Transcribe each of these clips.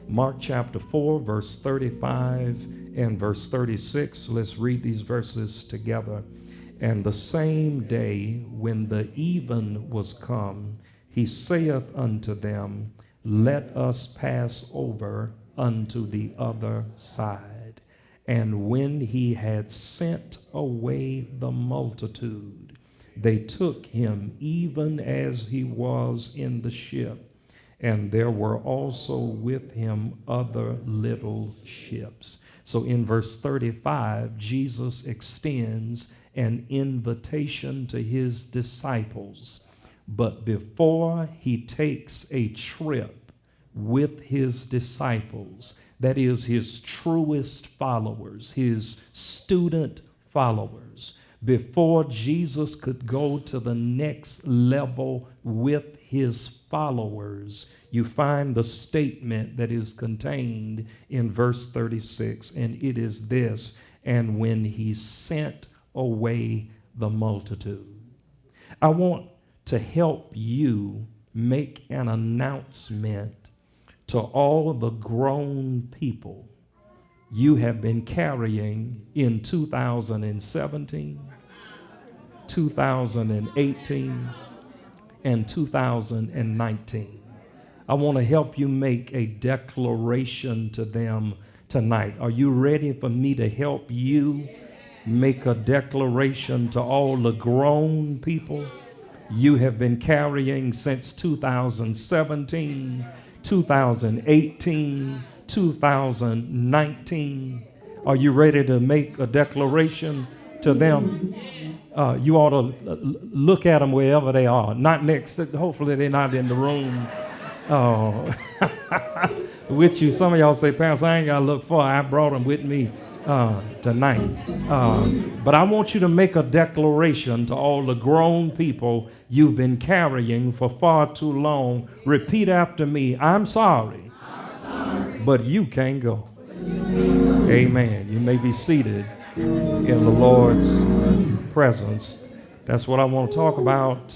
Mark chapter 4, verse 35 and verse 36. Let's read these verses together. And the same day when the even was come, he saith unto them, let us pass over unto the other side. And when he had sent away the multitude, they took him even as he was in the ship. And there were also with him other little ships. So in verse 35, Jesus extends an invitation to his disciples. But before he takes a trip with his disciples, that is his truest followers, his student followers, before Jesus could go to the next level with his followers, you find the statement that is contained in verse 36, and it is this, and when he sent away the multitude. I want to help you make an announcement to all the grown people you have been carrying in 2017, 2018, and 2019. I want to help you make a declaration to them tonight. Are you ready for me to help you make a declaration to all the grown people you have been carrying since 2017, 2018, 2019? Are you ready to make a declaration to them? You ought to look at them wherever they are. Not next, hopefully they're not in the room with you. Some of y'all say, Pastor, I ain't got to look far. I brought them with me tonight. But I want you to make a declaration to all the grown people you've been carrying for far too long. Repeat after me. I'm sorry, but you can't go. Amen. You may be seated in the Lord's presence. That's what I want to talk about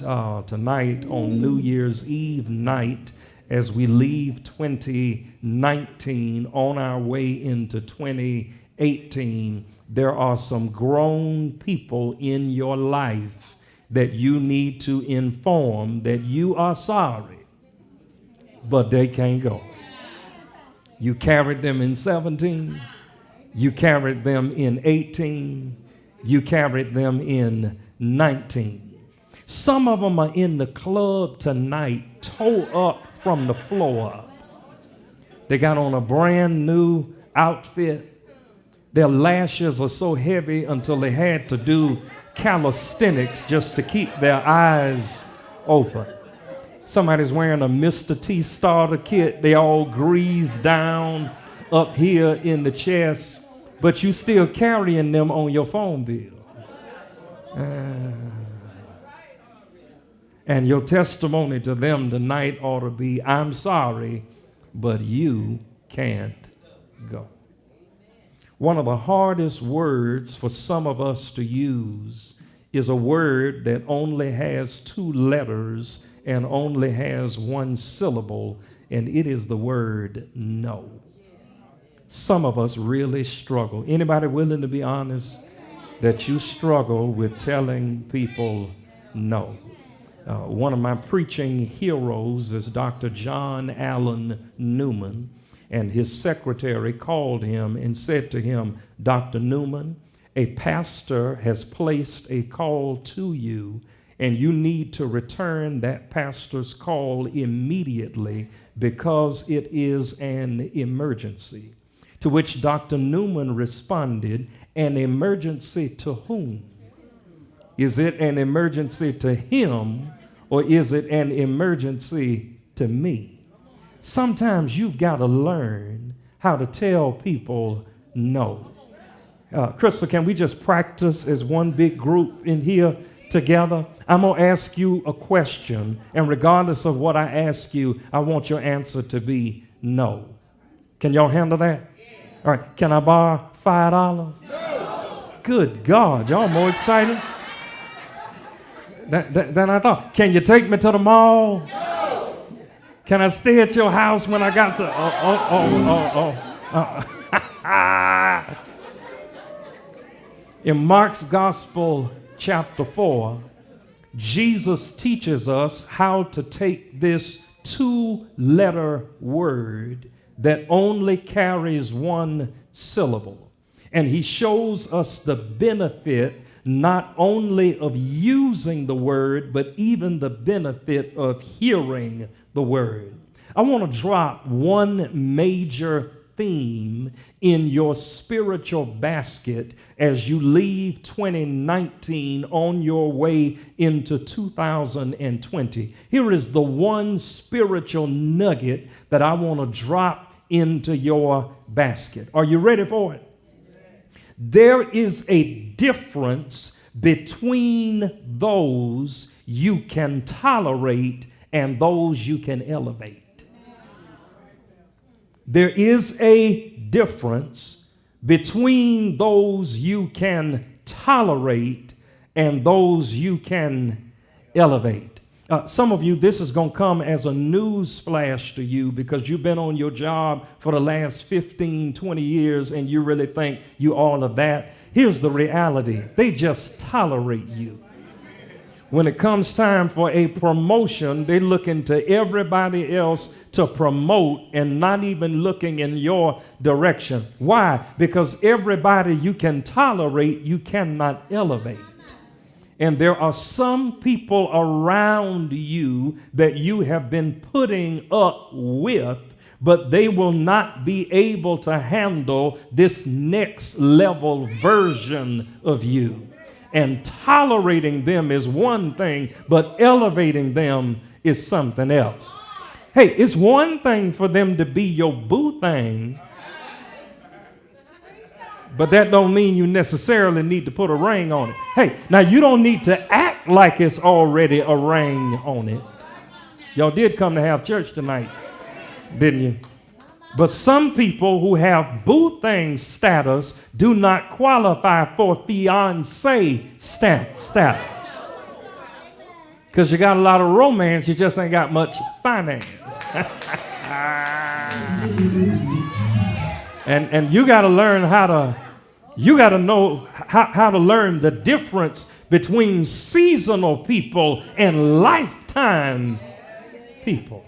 tonight on New Year's Eve night as we leave 2019 on our way into 2018. There are some grown people in your life that you need to inform that you are sorry, but they can't go. You carried them in 17. You carried them in 18. You carried them in 19. Some of them are in the club tonight, toe up from the floor up. They got on a brand new outfit. Their lashes are so heavy until they had to do calisthenics just to keep their eyes open. Somebody's wearing a Mr. T starter kit. They all greased down up here in the chest, but you still carrying them on your phone bill. And your testimony to them tonight ought to be, I'm sorry, but you can't go. One of the hardest words for some of us to use is a word that only has 2 letters and only has 1 syllable, and it is the word no. Some of us really struggle. Anybody willing to be honest that you struggle with telling people no? One of my preaching heroes is Dr. John Allen Newman, and his secretary called him and said to him, Dr. Newman, a pastor has placed a call to you, and you need to return that pastor's call immediately because it is an emergency. To which Dr. Newman responded, an emergency to whom? Is it an emergency to him, or is it an emergency to me? Sometimes you've got to learn how to tell people no. Crystal, can we just practice as one big group in here together? I'm going to ask you a question, and regardless of what I ask you, I want your answer to be no. Can y'all handle that? All right, can I borrow $5? No. Good God, y'all more excited than I thought. Can you take me to the mall? No. Can I stay at your house when I got some? In Mark's Gospel, chapter 4, Jesus teaches us how to take this two-letter word that only carries one syllable. And he shows us the benefit not only of using the word, but even the benefit of hearing the word. I want to drop one major theme in your spiritual basket as you leave 2019 on your way into 2020. Here is the one spiritual nugget that I want to drop into your basket. Are you ready for it? There is a difference between those you can tolerate and those you can elevate. There is a difference between those you can tolerate and those you can elevate. Some of you, this is going to come as a news flash to you because you've been on your job for the last 15, 20 years and you really think you all of that. Here's the reality. They just tolerate you. When it comes time for a promotion, they look into everybody else to promote and not even looking in your direction. Why? Because everybody you can tolerate, you cannot elevate. And there are some people around you that you have been putting up with, but they will not be able to handle this next level version of you. And tolerating them is one thing, but elevating them is something else. Hey, it's one thing for them to be your boo thing, but that don't mean you necessarily need to put a ring on it. Hey, now you don't need to act like it's already a ring on it. Y'all did come to have church tonight, didn't you? But some people who have boo thing status do not qualify for fiance status. Because you got a lot of romance, you just ain't got much finance. And you got to learn you got to know how to learn the difference between seasonal people and lifetime people.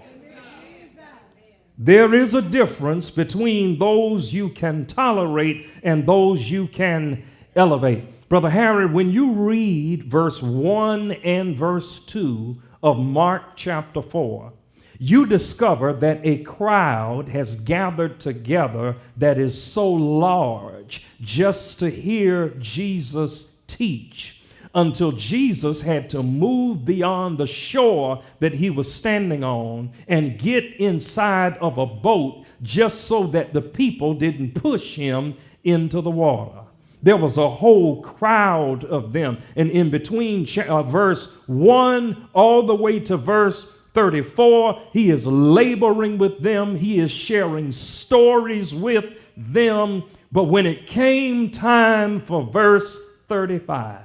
There is a difference between those you can tolerate and those you can elevate. Brother Harry, when you read verse 1 and verse 2 of Mark chapter 4, you discover that a crowd has gathered together that is so large just to hear Jesus teach, until Jesus had to move beyond the shore that he was standing on and get inside of a boat just so that the people didn't push him into the water. There was a whole crowd of them. And in between verse 1 all the way to verse 34, he is laboring with them. He is sharing stories with them. But when it came time for verse 35,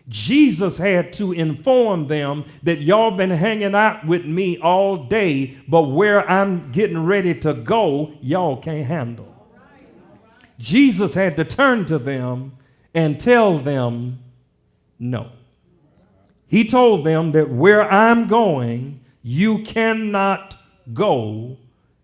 Jesus had to inform them that y'all been hanging out with me all day, but where I'm getting ready to go, y'all can't handle. Jesus had to turn to them and tell them no. He told them that where I'm going, you cannot go.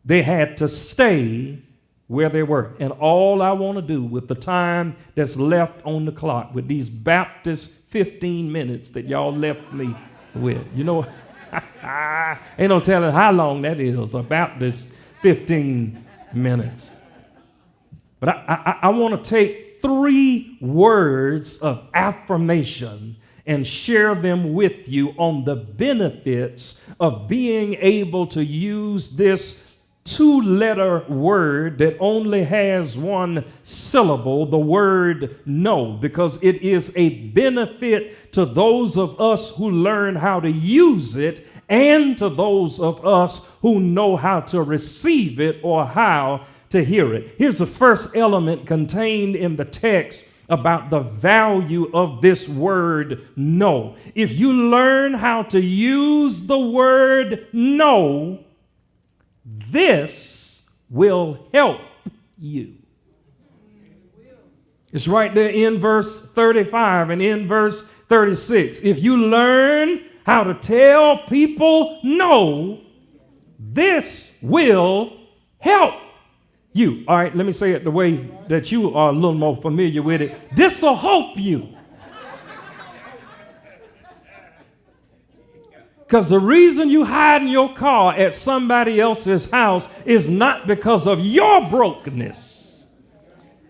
They had to stay where they were. And all I want to do with the time that's left on the clock, with these Baptist 15 minutes that y'all left me with, you know, ain't no telling how long that is, about this 15 minutes. But I want to take 3 words of affirmation and share them with you on the benefits of being able to use this 2-letter word that only has one syllable, the word no, because it is a benefit to those of us who learn how to use it and to those of us who know how to receive it or how to hear it. Here's the first element contained in the text about the value of this word no. If you learn how to use the word no, this will help you. It's right there in verse 35 and in verse 36. If you learn how to tell people no, this will help you. All right, let me say it the way that you are a little more familiar with it. This will help you. Because the reason you hide in your car at somebody else's house is not because of your brokenness.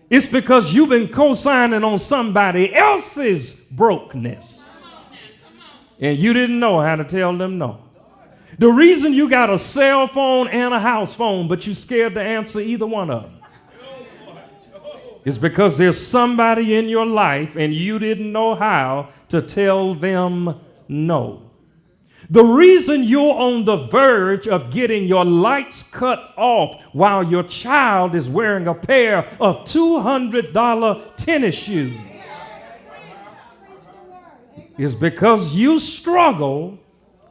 It's because you've been co-signing on somebody else's brokenness. And you didn't know how to tell them no. The reason you got a cell phone and a house phone, but you're scared to answer either one of them, is because there's somebody in your life and you didn't know how to tell them no. The reason you're on the verge of getting your lights cut off while your child is wearing a pair of $200 tennis shoes is because you struggle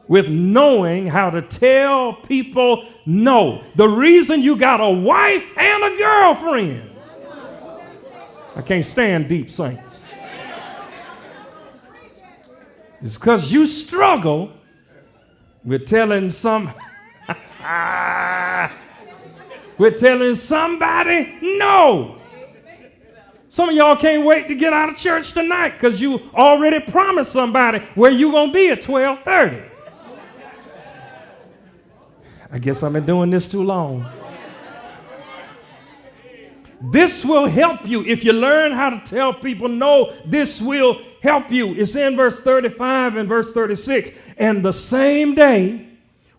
with knowing how to tell people no. The reason you got a wife and a girlfriend. I can't stand deep saints. It's because you struggle with telling somebody no. Some of y'all can't wait to get out of church tonight because you already promised somebody where you're going to be at 12:30. I guess I've been doing this too long. This will help you. If you learn how to tell people no, this will help you. It's in verse 35 and verse 36. And the same day,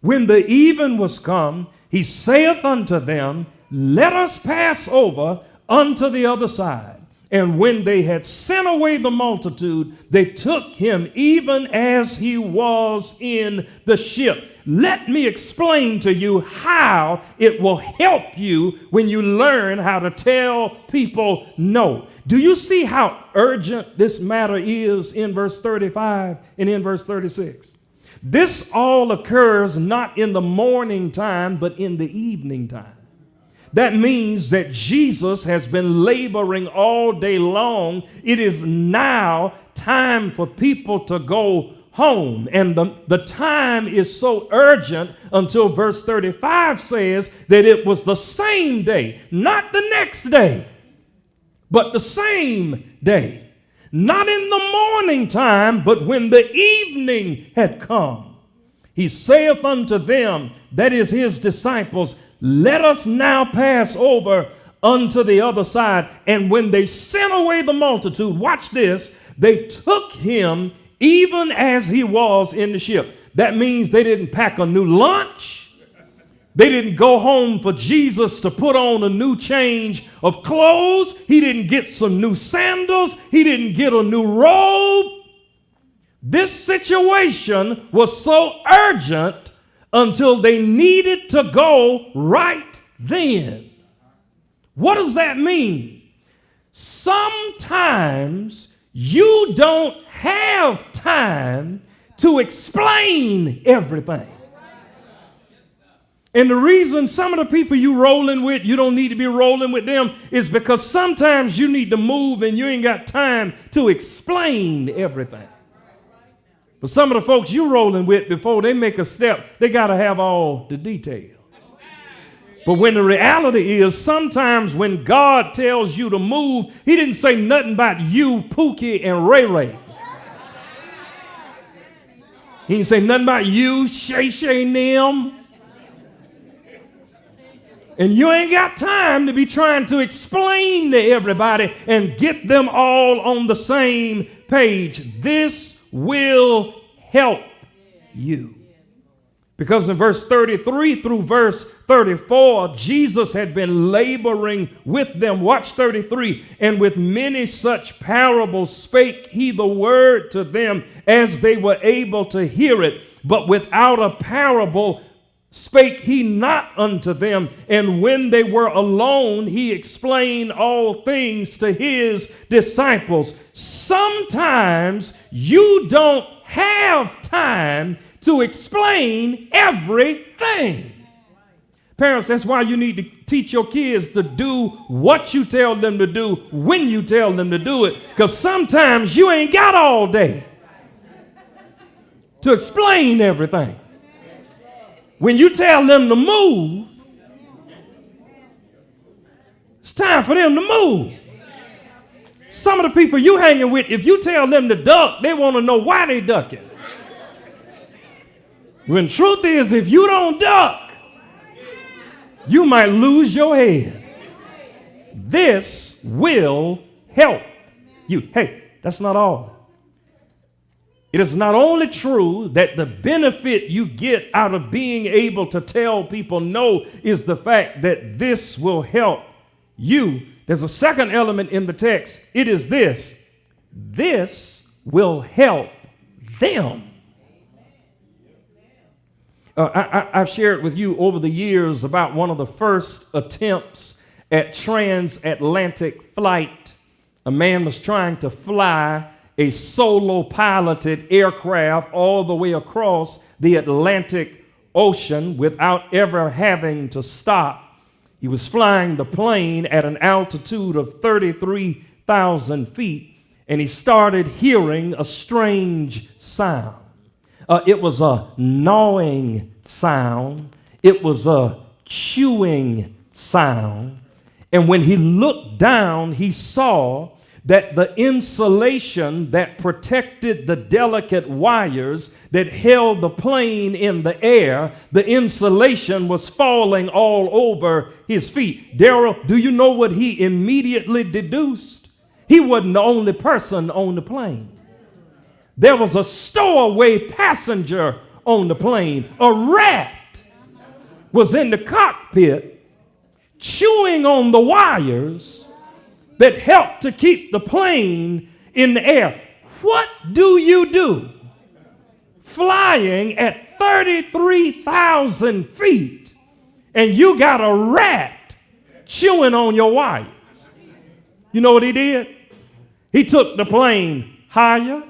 when the even was come, he saith unto them, let us pass over unto the other side. And when they had sent away the multitude, they took him even as he was in the ship. Let me explain to you how it will help you when you learn how to tell people no. Do you see how urgent this matter is in verse 35 and in verse 36? This all occurs not in the morning time, but in the evening time. That means that Jesus has been laboring all day long. It is now time for people to go home. And the time is so urgent until verse 35 says that it was the same day, not the next day, but the same day. Not in the morning time, but when the evening had come. He saith unto them, that is his disciples, let us now pass over unto the other side. And when they sent away the multitude, watch this, they took him even as he was in the ship. That means they didn't pack a new lunch. They didn't go home for Jesus to put on a new change of clothes. He didn't get some new sandals. He didn't get a new robe. This situation was so urgent until they needed to go right then. What does that mean? Sometimes you don't have time to explain everything. And the reason some of the people you rolling with, you don't need to be rolling with them, is because sometimes you need to move and you ain't got time to explain everything. But some of the folks you rolling with, before they make a step, they got to have all the details. But when the reality is, sometimes when God tells you to move, he didn't say nothing about you, Pookie, and Ray Ray. He didn't say nothing about you, Shay Shay, Nim. And you ain't got time to be trying to explain to everybody and get them all on the same page. This will help you. Because in verse 33 through verse 34, Jesus had been laboring with them. Watch 33. And with many such parables spake he the word to them as they were able to hear it. But without a parable spake he not unto them. And when they were alone, he explained all things to his disciples. Sometimes you don't have time to explain everything. Parents, that's why you need to teach your kids to do what you tell them to do when you tell them to do it, because sometimes you ain't got all day to explain everything. When you tell them to move, it's time for them to move. Some of the people you hanging with, if you tell them to duck, they want to know why they ducking. When truth is, if you don't duck, you might lose your head. This will help you. Hey, that's not all. It is not only true that the benefit you get out of being able to tell people no is the fact that this will help you. There's a second element in the text. It is this. This will help them. I've shared with you over the years about one of the first attempts at transatlantic flight. A man was trying to fly a solo piloted aircraft all the way across the Atlantic Ocean without ever having to stop. He was flying the plane at an altitude of 33,000 feet, and he started hearing a strange sound. It was a gnawing sound. It was a chewing sound. And when he looked down, he saw that the insulation that protected the delicate wires that held the plane in the air, the insulation was falling all over his feet. Darrell, do you know what he immediately deduced? He wasn't the only person on the plane. There was a stowaway passenger on the plane. A rat was in the cockpit chewing on the wires that helped to keep the plane in the air. What do you do flying at 33,000 feet and you got a rat chewing on your wires? You know what he did? He took the plane higher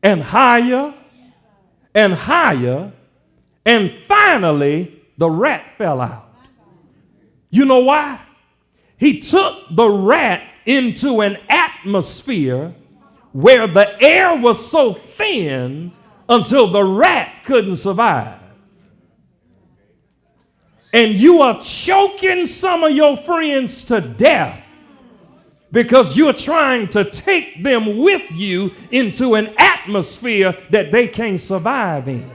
and higher and higher, and finally the rat fell out. You know why? He took the rat into an atmosphere where the air was so thin until the rat couldn't survive. And you are choking some of your friends to death because you're trying to take them with you into an atmosphere that they can't survive in.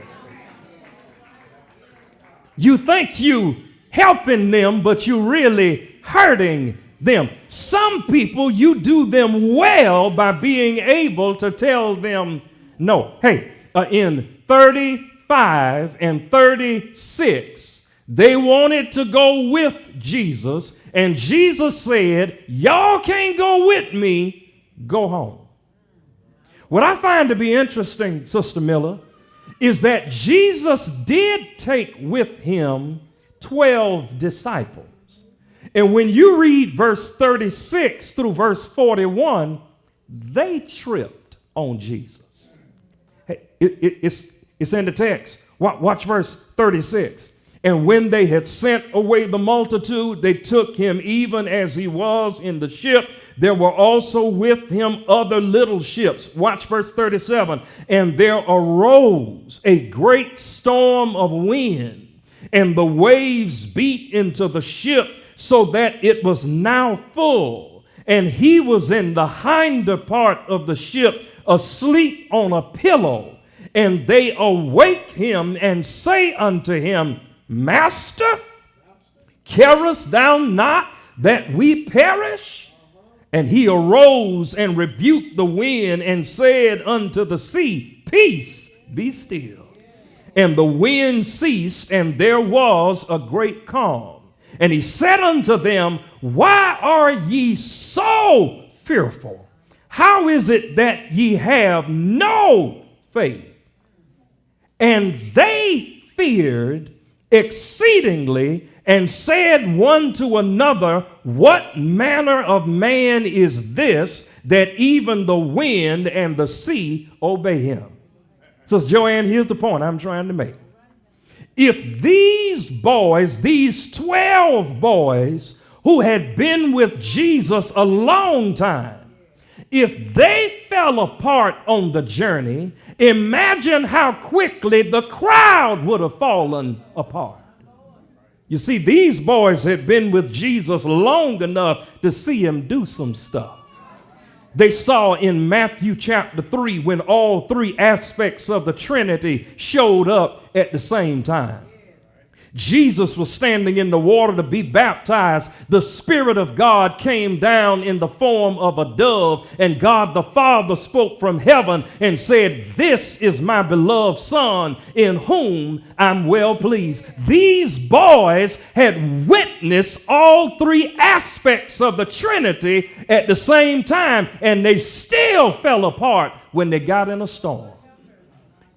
You think you helping them, but you really hurting them. Some people, you do them well by being able to tell them no. Hey, in 35 and 36, they wanted to go with Jesus, and Jesus said, y'all can't go with me, go home. What I find to be interesting, Sister Miller, is that Jesus did take with him 12 disciples. And when you read verse 36 through verse 41, they tripped on Jesus. Hey, it's in the text. Watch verse 36. And when they had sent away the multitude, they took him even as he was in the ship. There were also with him other little ships. Watch verse 37. And there arose a great storm of wind, and the waves beat into the ship so that it was now full. And he was in the hinder part of the ship, asleep on a pillow. And they awake him and say unto him, Master, carest thou not that we perish? And he arose and rebuked the wind and said unto the sea, Peace, be still. And the wind ceased, and there was a great calm. And he said unto them, Why are ye so fearful? How is it that ye have no faith? And they feared exceedingly, and said one to another, What manner of man is this, that even the wind and the sea obey him? So, Joanne, here's the point I'm trying to make. if these boys, these 12 boys who had been with Jesus a long time, if they fell apart on the journey, imagine how quickly the crowd would have fallen apart. You see, these boys had been with Jesus long enough to see him do some stuff. They saw in Matthew chapter 3 when all three aspects of the Trinity showed up at the same time. Jesus was standing in the water to be baptized. The Spirit of God came down in the form of a dove, and God the Father spoke from heaven and said, "This is my beloved Son, in whom I'm well pleased." These boys had witnessed all three aspects of the Trinity at the same time, and they still fell apart when they got in a storm.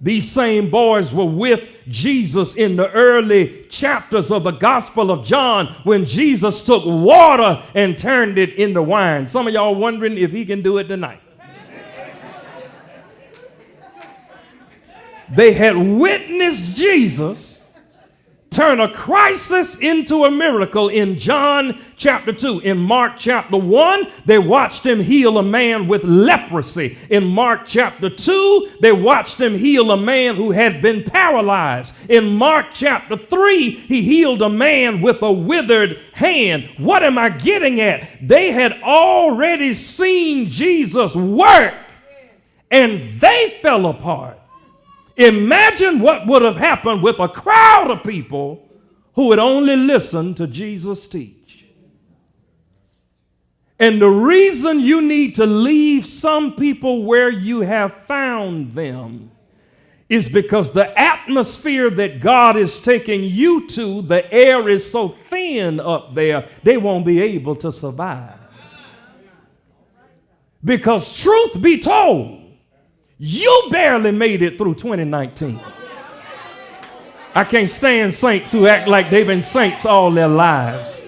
These same boys were with Jesus in the early chapters of the Gospel of John when Jesus took water and turned it into wine. Some of y'all wondering if he can do it tonight. They had witnessed Jesus turn a crisis into a miracle in John chapter 2. In Mark chapter 1, they watched him heal a man with leprosy. In Mark chapter 2, they watched him heal a man who had been paralyzed. In Mark chapter 3, he healed a man with a withered hand. What am I getting at? They had already seen Jesus work, and they fell apart. Imagine what would have happened with a crowd of people who would only listen to Jesus teach. And the reason you need to leave some people where you have found them is because the atmosphere that God is taking you to, the air is so thin up there, they won't be able to survive. Because truth be told, you barely made it through 2019. I can't stand saints who act like they've been saints all their lives.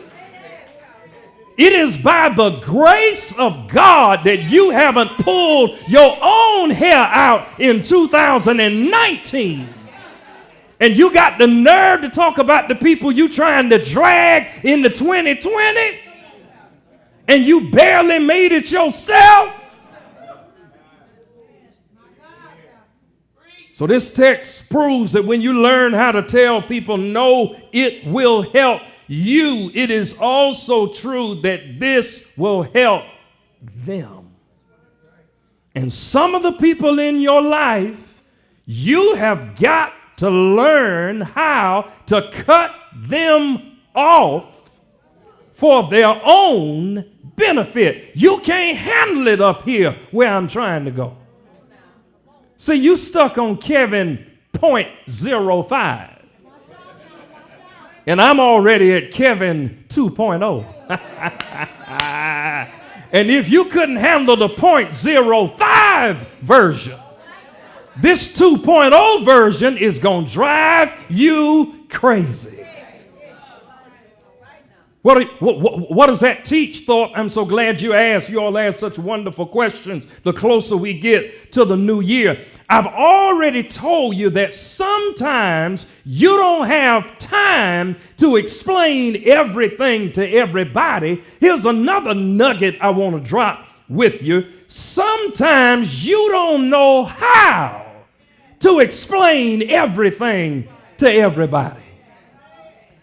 It is by the grace of God that you haven't pulled your own hair out in 2019. And you got the nerve to talk about the people you trying to drag into 2020, and you barely made it yourself. So this text proves that when you learn how to tell people no, it will help you. It is also true that this will help them. And some of the people in your life, you have got to learn how to cut them off for their own benefit. You can't handle it up here where I'm trying to go. See, you stuck on Kevin 0.05. And I'm already at Kevin 2.0. And if you couldn't handle the 0.05 version, this 2.0 version is going to drive you crazy. What does that teach, Thorpe? I'm so glad you asked. You all ask such wonderful questions the closer we get to the new year. I've already told you that sometimes you don't have time to explain everything to everybody. Here's another nugget I want to drop with you. Sometimes you don't know how to explain everything to everybody.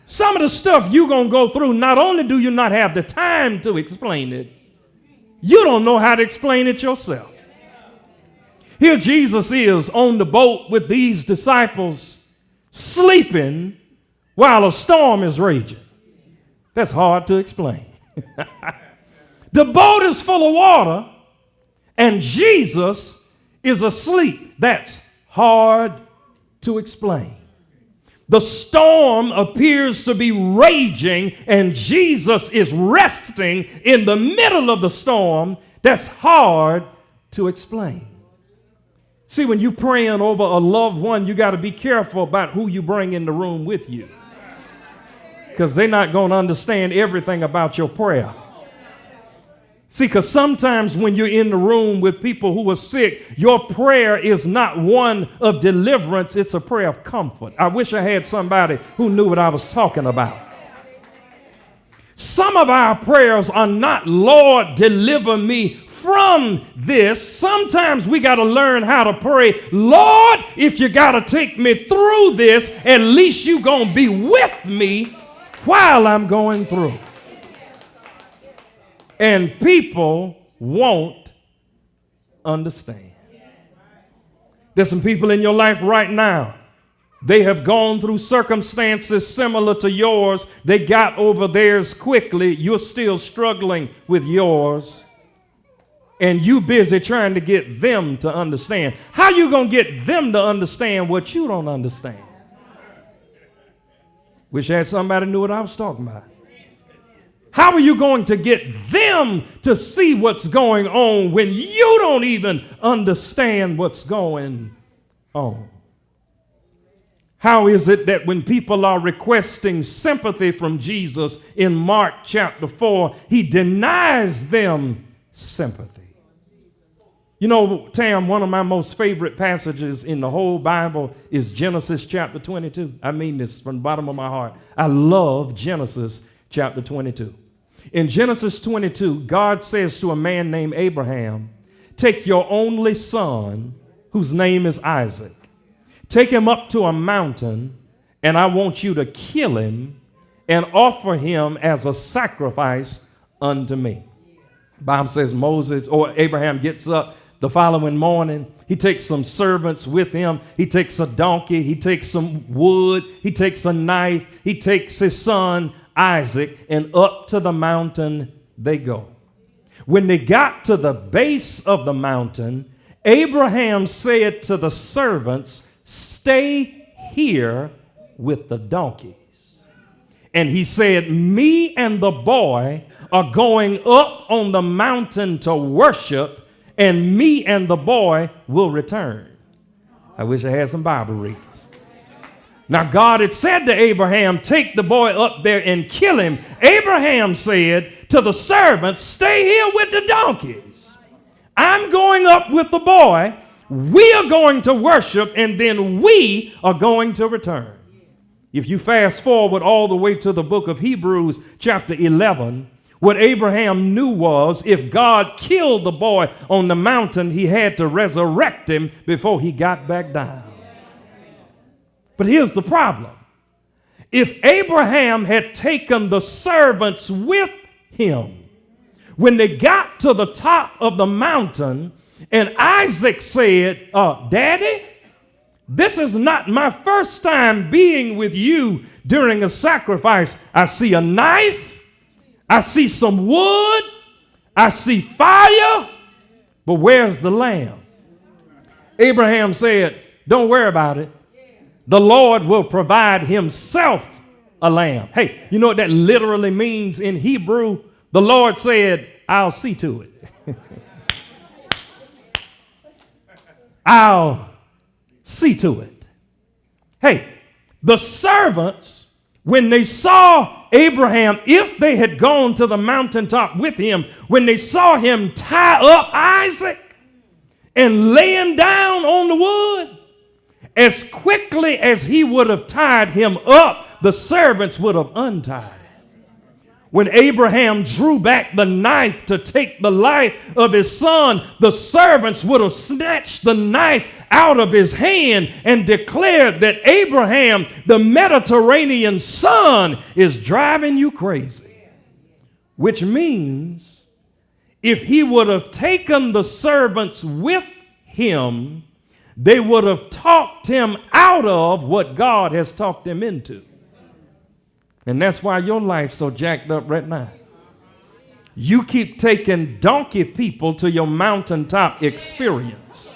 Some of the stuff you're going to go through, not only do you not have the time to explain it, you don't know how to explain it yourself. Here Jesus is on the boat with these disciples, sleeping while a storm is raging. That's hard to explain. The boat is full of water, and Jesus is asleep. That's hard to explain. The storm appears to be raging, and Jesus is resting in the middle of the storm. That's hard to explain. See, when you're praying over a loved one, you got to be careful about who you bring in the room with you, because they're not going to understand everything about your prayer. See, because sometimes when you're in the room with people who are sick, your prayer is not one of deliverance, it's a prayer of comfort. I wish I had somebody who knew what I was talking about. Some of our prayers are not, Lord, deliver me from this. Sometimes we got to learn how to pray, Lord, if you got to take me through this, at least you going to be with me while I'm going through. And people won't understand. There's some people in your life right now. They have gone through circumstances similar to yours. They got over theirs quickly. You're still struggling with yours. And you busy trying to get them to understand. How you going to get them to understand what you don't understand? Wish I had somebody who knew what I was talking about. How are you going to get them to see what's going on when you don't even understand what's going on? How is it that when people are requesting sympathy from Jesus in Mark chapter 4, he denies them sympathy? You know, Tam, one of my most favorite passages in the whole Bible is Genesis chapter 22. I mean this from the bottom of my heart. I love Genesis chapter 22. In Genesis 22, God says to a man named Abraham, take your only son, whose name is Isaac. Take him up to a mountain, and I want you to kill him and offer him as a sacrifice unto me. Bible says Abraham gets up the following morning. He takes some servants with him. He takes a donkey. He takes some wood. He takes a knife. He takes his son Isaac, and up to the mountain they go. When they got to the base of the mountain, Abraham said to the servants, stay here with the donkeys. And he said, me and the boy are going up on the mountain to worship, and me and the boy will return. I wish I had some Bible readers. Now, God had said to Abraham, take the boy up there and kill him. Abraham said to the servants, stay here with the donkeys. I'm going up with the boy. We are going to worship, and then we are going to return. If you fast forward all the way to the book of Hebrews chapter 11, what Abraham knew was if God killed the boy on the mountain, he had to resurrect him before he got back down. But here's the problem. If Abraham had taken the servants with him, when they got to the top of the mountain, and Isaac said, Daddy, this is not my first time being with you during a sacrifice. I see a knife. I see some wood. I see fire. But where's the lamb? Abraham said, don't worry about it. The Lord will provide himself a lamb. Hey, you know what that literally means in Hebrew? The Lord said, I'll see to it. I'll see to it. Hey, the servants, when they saw Abraham, if they had gone to the mountaintop with him, when they saw him tie up Isaac and lay him down on the wood, as quickly as he would have tied him up, the servants would have untied him. When Abraham drew back the knife to take the life of his son, the servants would have snatched the knife out of his hand and declared that Abraham, the Mediterranean sun, is driving you crazy. Which means if he would have taken the servants with him, they would have talked him out of what God has talked him into. And that's why your life's so jacked up right now. You keep taking donkey people to your mountaintop experience,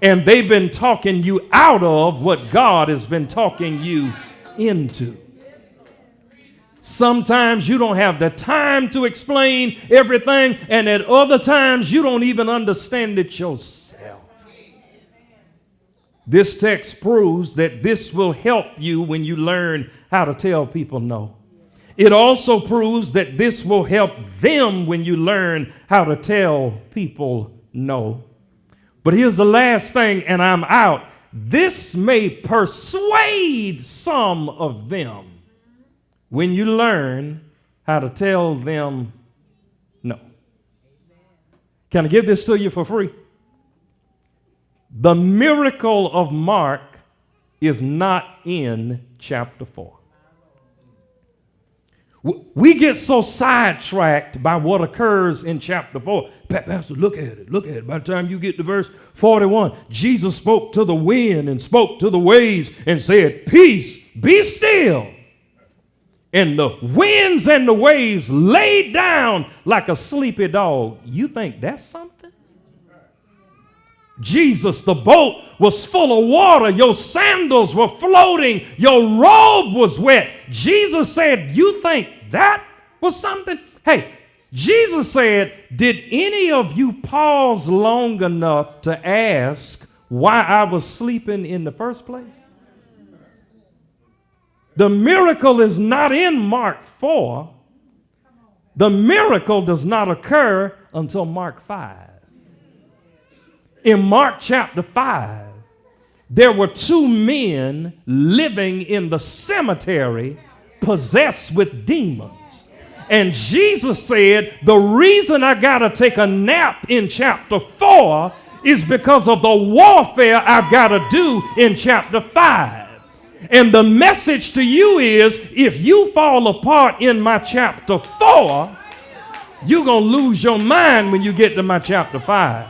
and they've been talking you out of what God has been talking you into. Sometimes you don't have the time to explain everything, and at other times you don't even understand it yourself. This text proves that this will help you when you learn how to tell people no. It also proves that this will help them when you learn how to tell people no. But here's the last thing, and I'm out. This may persuade some of them when you learn how to tell them no. Can I give this to you for free? The miracle of Mark is not in chapter 4. We get so sidetracked by what occurs in chapter 4. Pastor, look at it. Look at it. By the time you get to verse 41, Jesus spoke to the wind and spoke to the waves and said, "Peace, be still." And the winds and the waves laid down like a sleepy dog. You think that's something? Jesus, the boat was full of water. Your sandals were floating. Your robe was wet. Jesus said, you think that was something? Hey, Jesus said, did any of you pause long enough to ask why I was sleeping in the first place? The miracle is not in Mark 4. The miracle does not occur until Mark 5. In Mark chapter 5, there were two men living in the cemetery possessed with demons. And Jesus said, the reason I got to take a nap in chapter 4 is because of the warfare I've got to do in chapter 5. And the message to you is, if you fall apart in my chapter 4, you're going to lose your mind when you get to my chapter 5.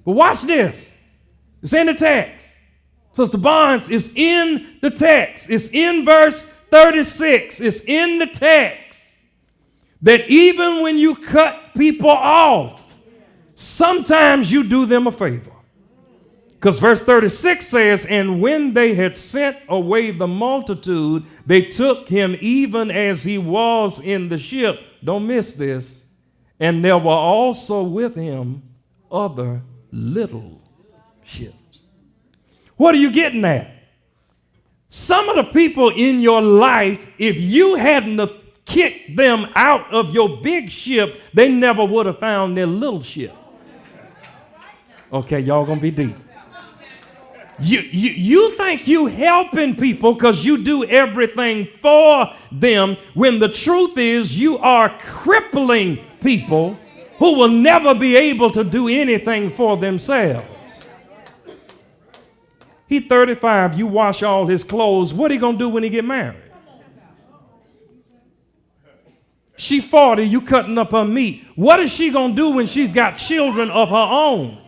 But watch this. It's in the text. Sister Barnes, it's in the text. It's in verse 36. It's in the text that even when you cut people off, sometimes you do them a favor. Because verse 36 says, and when they had sent away the multitude, they took him even as he was in the ship. Don't miss this. And there were also with him other little ships. What are you getting at? Some of the people in your life, if you hadn't have kicked them out of your big ship, they never would have found their little ship. Okay, y'all gonna be deep. You think you helping people because you do everything for them, when the truth is you are crippling people who will never be able to do anything for themselves. He 35, you wash all his clothes. What are he going to do when he get married? She 40, you cutting up her meat. What is she going to do when she's got children of her own?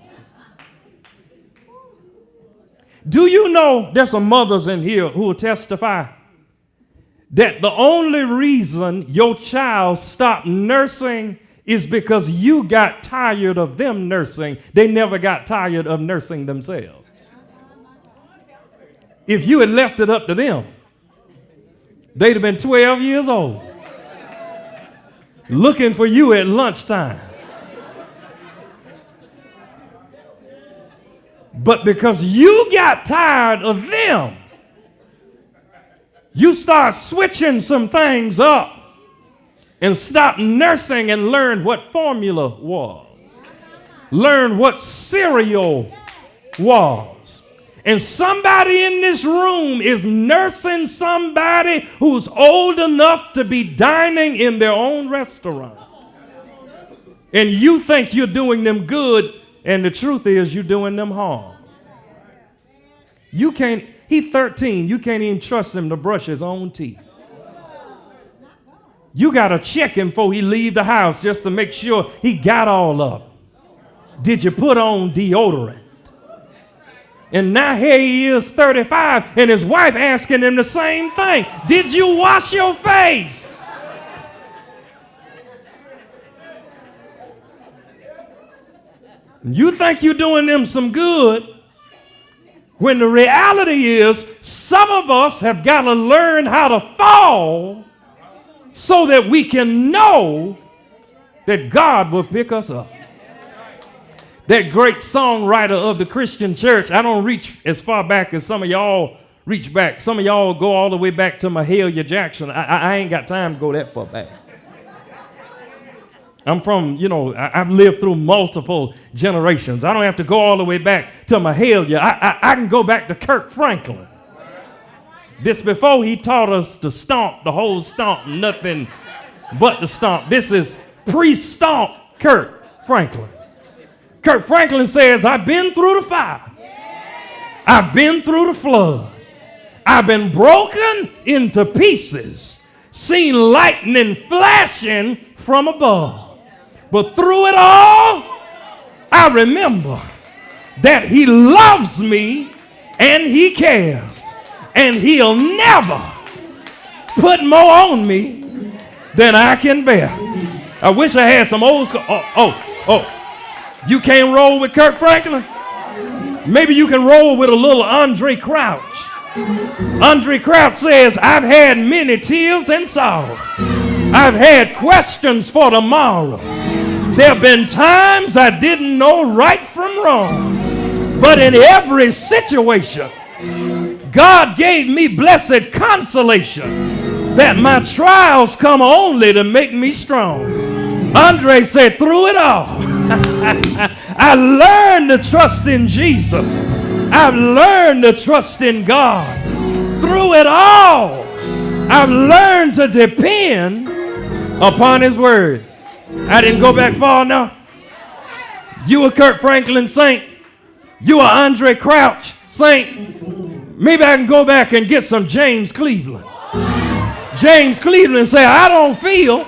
Do you know there's some mothers in here who will testify that the only reason your child stopped nursing is because you got tired of them nursing. They never got tired of nursing themselves. If you had left it up to them, they'd have been 12 years old, looking for you at lunchtime. But because you got tired of them, you start switching some things up and stop nursing and learn what formula was. Learn what cereal was. And somebody in this room is nursing somebody who's old enough to be dining in their own restaurant. And you think you're doing them good, and the truth is you're doing them harm. You can't, he's 13, you can't even trust him to brush his own teeth. You got to check him before he leave the house just to make sure he got all of it. Did you put on deodorant? And now here he is, 35, and his wife asking him the same thing. Did you wash your face? You think you're doing them some good, when the reality is some of us have got to learn how to fall so that we can know that God will pick us up. That great songwriter of the Christian church, I don't reach as far back as some of y'all reach back. Some of y'all go all the way back to Mahalia Jackson. I ain't got time to go that far back. I'm from, I've lived through multiple generations. I don't have to go all the way back to Mahalia. I can go back to Kirk Franklin. This before he taught us to stomp, the whole stomp, nothing but the stomp. This is pre-stomp Kirk Franklin. Kirk Franklin says, I've been through the fire. I've been through the flood. I've been broken into pieces, seen lightning flashing from above. But through it all, I remember that he loves me and he cares. And he'll never put more on me than I can bear. I wish I had some old school. You can't roll with Kirk Franklin? Maybe you can roll with a little Andre Crouch. Andre Crouch says, I've had many tears and sorrow. I've had questions for tomorrow. There have been times I didn't know right from wrong. But in every situation, God gave me blessed consolation that my trials come only to make me strong. Andre said, through it all, I learned to trust in Jesus. I've learned to trust in God. Through it all, I've learned to depend upon his word. I didn't go back far enough. You a Kirk Franklin saint. You a Andre Crouch saint. Maybe I can go back and get some James Cleveland. James Cleveland say, I don't feel.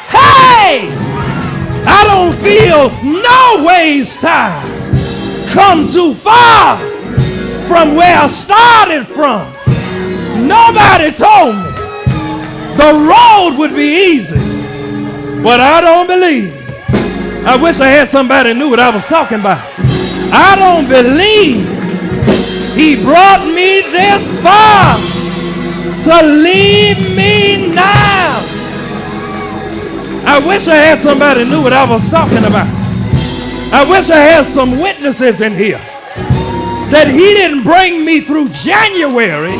Hey! I don't feel no ways tired. Come too far from where I started from. Nobody told me the road would be easy, but I don't believe. I wish I had somebody who knew what I was talking about. I don't believe he brought me this far to leave me now. I wish I had somebody who knew what I was talking about. I wish I had some witnesses in here that he didn't bring me through January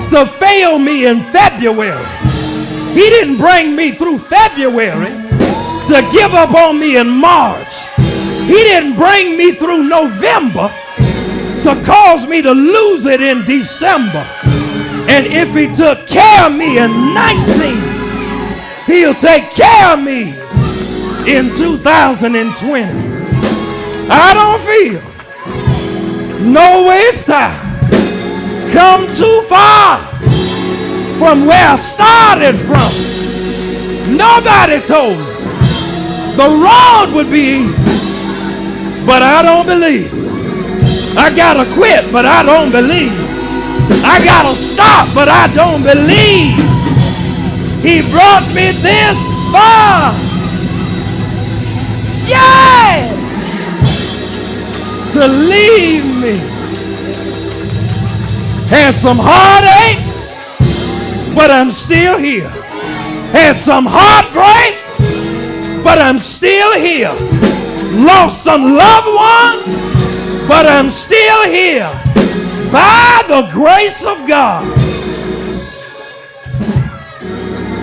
to fail me in February. He didn't bring me through February to give up on me in March. He didn't bring me through November to cause me to lose it in December. And if he took care of me in 19, he'll take care of me in 2020. I don't feel no waste time. Come too far from where I started from. Nobody told me the road would be easy, but I don't believe. I gotta quit, but I don't believe. I gotta stop, but I don't believe. He brought me this far. Yeah! To leave me. Had some heartache, but I'm still here. Had some heartbreak, but I'm still here. Lost some loved ones, but I'm still here. By the grace of God.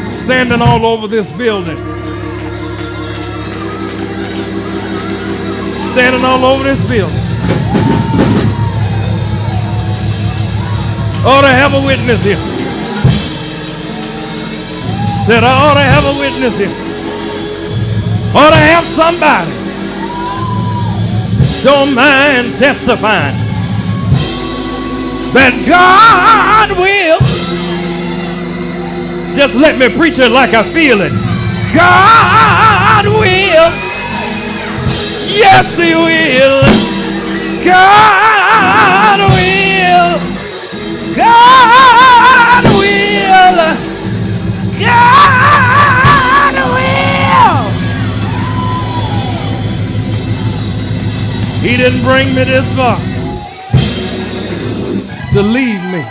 Standing all over this building. Standing all over this building. Ought to have a witness here. Said I ought to have a witness here. Ought to have somebody. Don't mind testifying that God will. Just let me preach it like I feel it. God will. Yes, he will. God will. God will. God will. He didn't bring me this far to leave me.